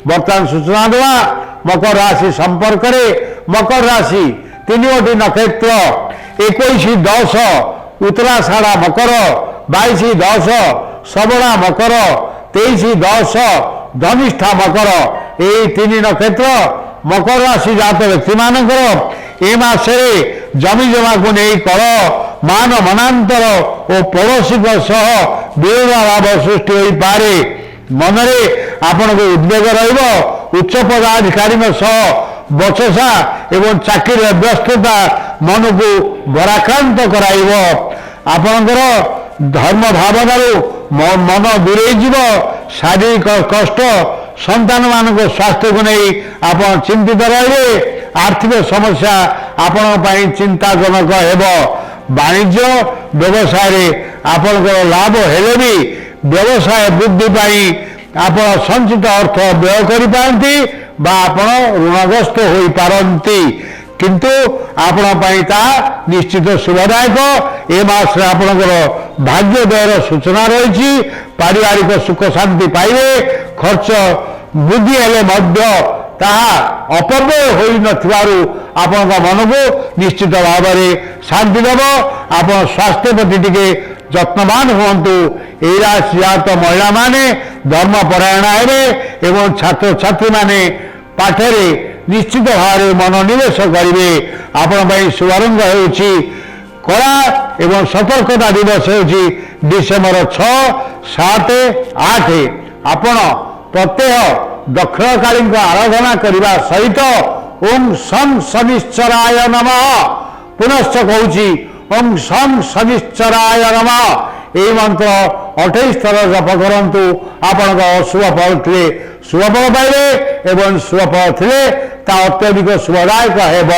बर्तमान सूचना देवा मकर राशि संपर्क मकर राशि 3टी नक्षत्र 21-10 उत्तराषाढ़ा मकर 22-10 श्रवणा मकर 23-10 धनिष्ठा मकर यही 3 नक्षत्र मकर राशि जात व्यक्ति मानकर ए मासे जमी जमा को नहीं कल मान मनांतर और पड़ोशी विरोध भाव सृष्टि हो पारे मनरे आपण को उद्वेग रुच्च पदाधिकारी बचसा एवं चाकरी व्यस्तता मन को बराक्रांत कराइब आपणकर धर्म भावना मन दूरे जीव शारीरिक कष्ट संतान मान स्वास्थ्य को नहीं आप चिंतित रहे आर्थिक समस्या आपण चिंताजनक हेब वाणिज्य व्यवसाय आपणकर लाभ हेले भी व्यवसाय वृद्धि पाई आप संचित अर्थ व्यय करि पारंती बा आपण ऋणग्रस्त होई पारंती किंतु आपण ता निश्चित शुभदायक ए मास आपणकर भाग्योदयर सूचना रही पारिवारिक सुख शांति पाइबे खर्च वृद्धि हेले मध्य ताहा अपव्यय होई नथिबारु आपण मन को निश्चित भाव में शांति देव आप स्वास्थ्य प्रति टिके जत्नवान हुंतु ए राशि जात महिला माने धर्म परायण हेबे एवं छात्र छात्री माने पाठरे निश्चित भाव में मनोनिवेश करेंगे आपण शुभ रंग होउछि कला एवं सतर्कता दिवस होउछि डिसेम्बर 6, 7, 8 आपण प्रत्यह दक्षिणकाली आराधना करने सहित ओम सं शनिश्चराय नमः पुनश्च कहूँ ओम सं शनिश्चराय नमः यही मंत्र 28 थर जप करंतु आपण अशुभ फल थे शुभ फल पाइबे एवं शुभ फल थे अत्यधिक शुभदायक हेब